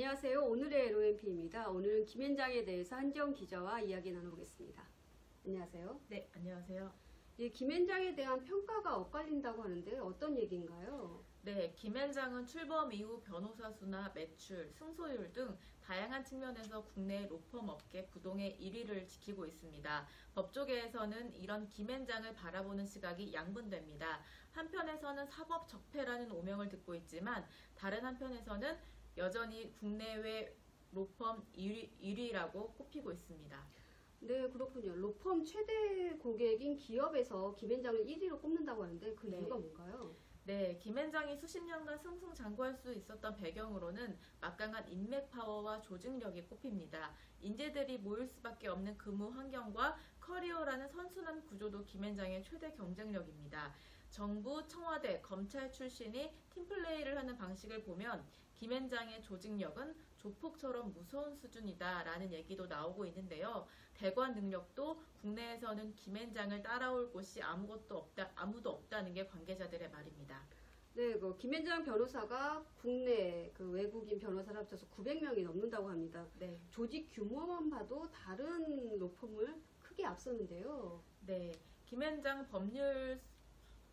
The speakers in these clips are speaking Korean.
안녕하세요. 오늘의 로엔피입니다. 오늘은 김앤장에 대해서 한지영 기자와 이야기 나눠보겠습니다. 안녕하세요. 네, 안녕하세요. 예, 김앤장에 대한 평가가 엇갈린다고 하는데 어떤 얘기인가요? 네, 김앤장은 출범 이후 변호사 수나 매출, 승소율 등 다양한 측면에서 국내 로펌 업계 부동의 1위를 지키고 있습니다. 법조계에서는 이런 김앤장을 바라보는 시각이 양분됩니다. 한편에서는 사법 적폐라는 오명을 듣고 있지만 다른 한편에서는 여전히 국내외 로펌 1위라고 꼽히고 있습니다. 네, 그렇군요. 로펌 최대 고객인 기업에서 김앤장을 1위로 꼽는다고 하는데 그 이유가 뭔가요? 네, 김앤장이 수십 년간 승승장구할 수 있었던 배경으로는 막강한 인맥 파워와 조직력이 꼽힙니다. 인재들이 모일 수밖에 없는 근무 환경과 커리어라는 선순환 구조도 김앤장의 최대 경쟁력입니다. 정부, 청와대, 검찰 출신이 팀플레이를 하는 방식을 보면 김앤장의 조직력은 조폭처럼 무서운 수준이다 라는 얘기도 나오고 있는데요. 대관 능력도 국내에서는 김앤장을 따라올 곳이 아무도 없다는 게 관계자들의 말입니다. 네, 김앤장 변호사가 국내 외국인 변호사를 합쳐서 900명이 넘는다고 합니다. 네. 조직 규모만 봐도 다른 로펌을 크게 앞서는데요. 네, 김앤장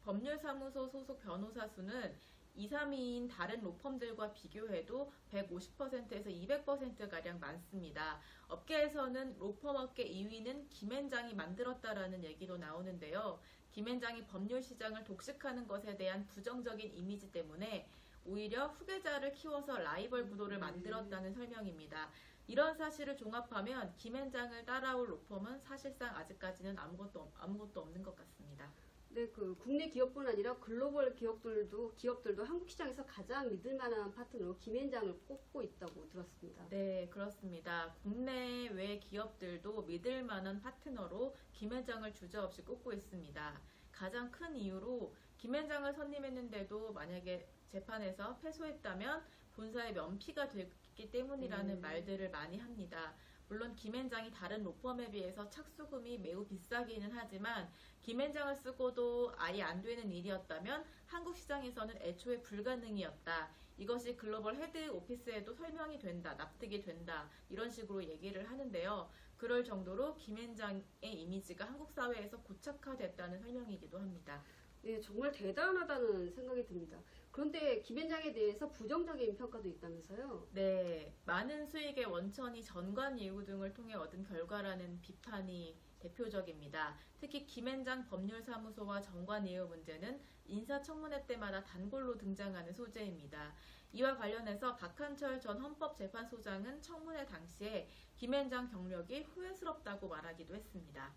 법률사무소 소속 변호사 수는 2, 3위인 다른 로펌들과 비교해도 150%에서 200%가량 많습니다. 업계에서는 로펌 업계 2위는 김앤장이 만들었다라는 얘기도 나오는데요. 김앤장이 법률 시장을 독식하는 것에 대한 부정적인 이미지 때문에 오히려 후계자를 키워서 라이벌 구도를 만들었다는 설명입니다. 이런 사실을 종합하면 김앤장을 따라올 로펌은 사실상 아직까지는 아무것도 없는 것 같습니다. 네, 국내 기업뿐 아니라 글로벌 기업들도 한국 시장에서 가장 믿을 만한 파트너로 김앤장을 꼽고 있다고 들었습니다. 네, 그렇습니다. 국내외 기업들도 믿을 만한 파트너로 김앤장을 주저없이 꼽고 있습니다. 가장 큰 이유로 김앤장을 선임했는데도 만약에 재판에서 패소했다면 본사의 면피가 됐기 때문이라는 말들을 많이 합니다. 물론 김앤장이 다른 로펌에 비해서 착수금이 매우 비싸기는 하지만 김앤장을 쓰고도 아예 안 되는 일이었다면 한국 시장에서는 애초에 불가능이었다. 이것이 글로벌 헤드 오피스에도 설명이 된다, 납득이 된다 이런 식으로 얘기를 하는데요. 그럴 정도로 김앤장의 이미지가 한국 사회에서 고착화됐다는 설명이기도 합니다. 네, 정말 대단하다는 생각이 듭니다. 그런데 김앤장에 대해서 부정적인 평가도 있다면서요? 네, 많은 수익의 원천이 전관 예우 등을 통해 얻은 결과라는 비판이 대표적입니다. 특히 김앤장 법률사무소와 전관 예우 문제는 인사청문회 때마다 단골로 등장하는 소재입니다. 이와 관련해서 박한철 전 헌법재판소장은 청문회 당시에 김앤장 경력이 후회스럽다고 말하기도 했습니다.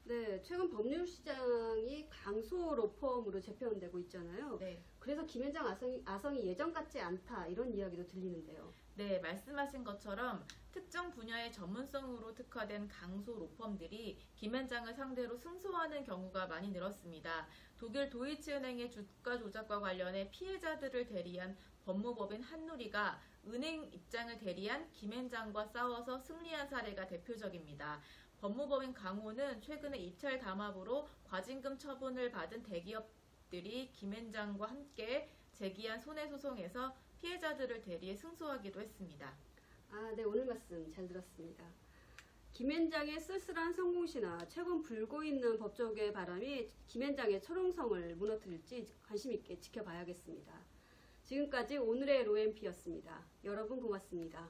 네, 최근 법률 시장이 강소 로펌으로 재편되고 있잖아요. 네. 그래서 김앤장 아성이 예전 같지 않다 이런 이야기도 들리는데요. 네, 말씀하신 것처럼 특정 분야의 전문성으로 특화된 강소 로펌들이 김앤장을 상대로 승소하는 경우가 많이 늘었습니다. 독일 도이치은행의 주가 조작과 관련해 피해자들을 대리한 법무법인 한누리가 은행 입장을 대리한 김앤장과 싸워서 승리한 사례가 대표적입니다. 법무법인 강호는 최근에 입찰 담합으로 과징금 처분을 받은 대기업들이 김앤장과 함께 제기한 손해소송에서 피해자들을 대리해 승소하기도 했습니다. 네, 오늘 말씀 잘 들었습니다. 김앤장의 쓸쓸한 성공시나 최근 불고 있는 법조계의 바람이 김앤장의 철옹성을 무너뜨릴지 관심 있게 지켜봐야겠습니다. 지금까지 오늘의 로엔피였습니다. 여러분 고맙습니다.